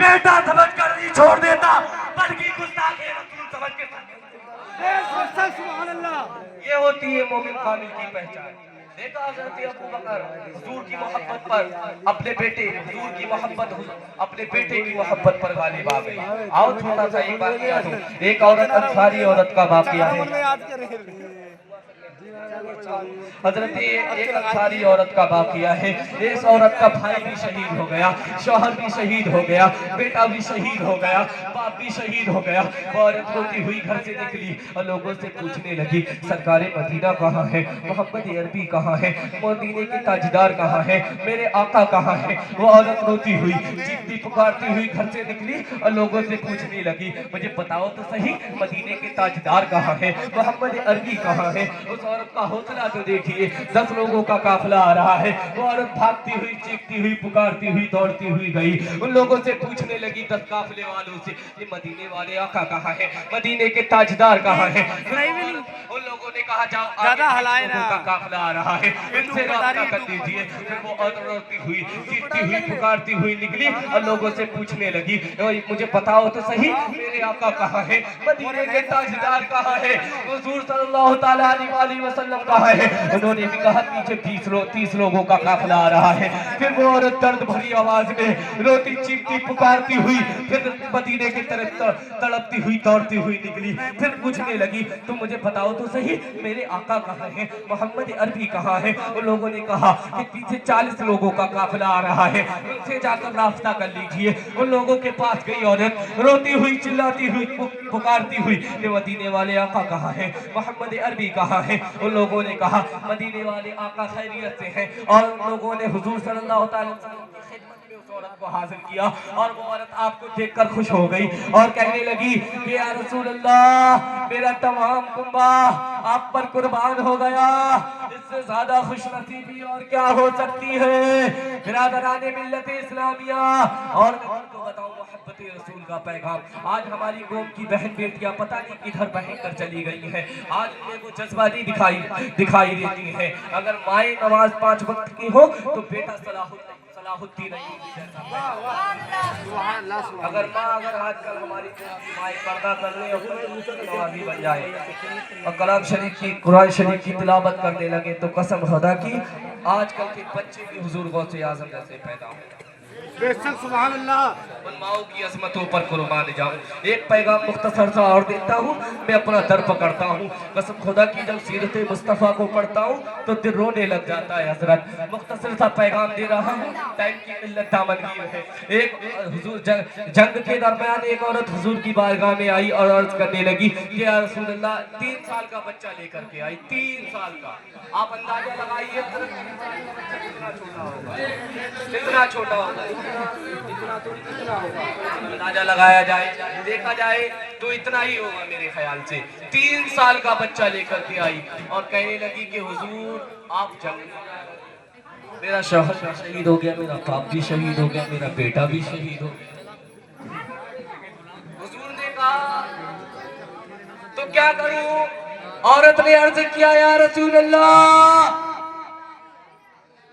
بیٹا سمجھ کر نہیں چھوڑ دیتا بلکہ گستاخ رسول سمجھ کے سبحان اللہ. یہ ہوتی ہے مومن کامل کی پہچان. دیکھا حضرت ابو بکر حضور کی محبت پر اپنے بیٹے حضور کی محبت اپنے بیٹے کی محبت پر غالب آ گئی. آؤ تھوڑا سا ایک بات یاد ہو. ایک عورت انصاری عورت کا واقعہ ہے. حضرت ایک انصاری عورت کا واقعہ ہے. اس عورت کا بھائی بھی شہید ہو گیا, شوہر بھی شہید ہو گیا, بیٹا بھی شہید ہو گیا, باپ بھی شہید ہو گیا. وہ عورت روتی ہوئی گھر سے نکلی اور لوگوں سے پوچھنے لگی سرکار مدینہ کہاں ہے, محمد عربی کہاں ہے, مدینے کے تاجدار کہاں ہے, میرے آقا کہاں ہے. وہ عورت روتی ہوئی چیختی پکارتی ہوئی گھر سے نکلی اور لوگوں سے پوچھنے لگی مجھے بتاؤ تو صحیح مدینے کے تاجدار کہاں ہے, محمد عربی کہاں ہے. اس عورت کا حوصلہ تو دیکھیے, 10 لوگوں کا قافلہ آ رہا ہے. وہ عورت بھاگتی ہوئی چیختی ہوئی پکارتی ہوئی دوڑتی ہوئی گئی. ان لوگوں سے پوچھنے لگی 10 قافلے والوں سے یہ مدینے والے آقا کہاں ہے, مدینے کے تاجدار کہاں ہے. ان لوگوں نے کہا جاؤ آگے 20 لوگوں کا قافلہ آ رہا ہے, ان سے رابطہ کر دیجئے. پھر وہ عورت روتی ہوئی چیختی ہوئی پکارتی ہوئی نکلی اور لوگوں سے پوچھنے لگی مجھے بتاؤ تو صحیح میرے آقا کہاں ہے, مدینے کے تاجدار کہاں ہے, حضور صلی اللہ تعالیٰ علیہ وسلم کہاں ہے. انہوں نے بھی کہا پیچھے 30 لوگوں کا قافلہ آ رہا ہے. پھر وہ عورت درد بھری آواز میں روتی چیختی پکارتی ہوئی پھر مدینے کی طرف تڑپتی ہوئی دوڑتی ہوئی نکلی. پھر پوچھنے لگی تم مجھے بتاؤ تو صحیح میرے آقا کہاں ہے, محمد عربی کہاں ہے. ان لوگوں نے کہا کہ پیچھے 40 لوگوں کا قافلہ آ رہا ہے, ان سے جا کر رابطہ کر لیجئے. ان لوگوں کے پاس گئی عورت روتی ہوئی چلاتی ہوئی پکارتی ہوئی کہ مدینے والے آقا کہاں ہے, محمد عربی کہاں ہے. ان لوگوں نے کہا مدینے والے آقا خیریت سے ہیں. اور ان لوگوں نے حضور صلی اللہ علیہ وسلم کی خدمت میں اس عورت کو حاضر کیا اور وہ عورت آپ کو دیکھ کر خوش ہو گئی اور کہنے لگی کہ یا رسول اللہ میرا تمام کنبہ آپ پر قربان ہو گیا, اس سے زیادہ خوش نصیبی اور کیا ہو سکتی ہے. برادران ملت اسلامیہ, اور میں تم کو بتاؤں محبت رسول کا پیغام آج ہماری قوم کی بہن بیٹیاں پتہ نہیں کدھر بہن کر چلی گئی ہیں. آج انہیں وہ جذبہ نہیں دکھائی دیتی ہے. اگر مائیں نماز 5 وقت کی ہو تو بیٹا صلاح الدین ایوبی جیسا. اگر آج کل ہماری مائیں پردہ کرنے اور نمازی بن جائے اور کلام شریف کی قرآن شریف کی تلاوت کرنے لگے تو قسم خدا کی آج کل کے بچے بھی حضور غوث اعظم جیسے پیدا ہوں. بے شک سبحان اللہ. ان ماؤں کی عظمتوں پر قربان جاؤں. ایک پیغام مختصر سا اور دیتا ہوں, میں اپنا در پکڑتا ہوں. قسم خدا کی جب سیرت مصطفیٰ کو پڑھتا ہوں تو دل رونے لگ جاتا ہے. حضرت مختصر سا پیغام دے رہا ہوں, ٹائم کی قلت دامنگیر ہے. ایک حضور جنگ کے درمیان ایک عورت حضور کی بارگاہ میں آئی اور عرض کرنے لگی کہ یا رسول اللہ 3 سال کا بچہ لے کر کے آئی. 3 سال کا. آپ اندازہ لگائیے کتنا چھوٹا ہوگا, اندازہ لگایا جائے دیکھا جائے تو اتنا ہی ہوگا میرے خیال سے. 3 سال کا بچہ لے کر کے آئی اور کہنے لگی کہ حضور آپ جنگ, میرا شوہر شہید ہو گیا, میرا باپ بھی شہید ہو گیا, میرا بیٹا بھی شہید ہو گیا. حضور نے کہا تو کیا کروں. عورت نے عرض کیا یا رسول اللہ,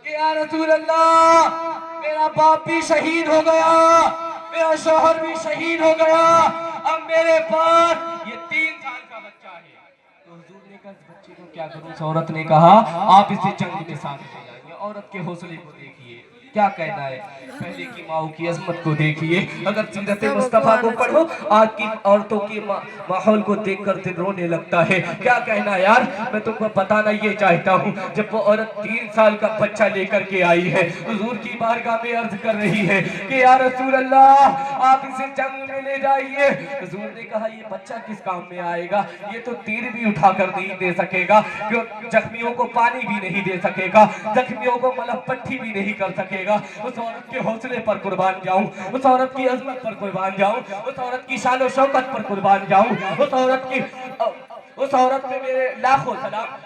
کہ یا رسول اللہ میرا باپ بھی شہید ہو گیا, میرا شوہر بھی شہید ہو گیا, اب میرے پاس یہ 3 سال کا بچہ ہے. تو حضور نے کہا اس بچے کو کیا کروں. عورت نے کہا آپ اسے جنگ میں ساتھ لے جائیے. عورت کے حوصلے کو دیکھیے, کیا کہنا ہے, پہلے کی ماؤں کی عظمت کو دیکھیے. اگر سیرت مصطفیٰ کو پڑھو آج کی عورتوں کے ماحول کو دیکھ کر دل رونے لگتا ہے. کیا کہنا یار. میں تم کو بتانا یہ چاہتا ہوں, جب وہ عورت 3 سال کا بچہ لے کر کے آئی ہے, حضور کی بارگاہ میں عرض کر رہی ہے کہ یا رسول اللہ آپ اسے جنگ میں لے جائیے. حضور نے کہا یہ بچہ کس کام میں آئے گا, یہ تو تیر بھی اٹھا کر نہیں دے سکے گا, زخمیوں کو پانی بھی نہیں دے سکے گا, زخمیوں کو ملہم پٹی بھی نہیں کر سکے گا. اس عورت کے حوصلے پر قربان جاؤں, اس عورت کی عظمت پر قربان جاؤں, اس عورت کی شان و شوکت پر قربان جاؤں, اس عورت میں میرے لاکھوں سلام,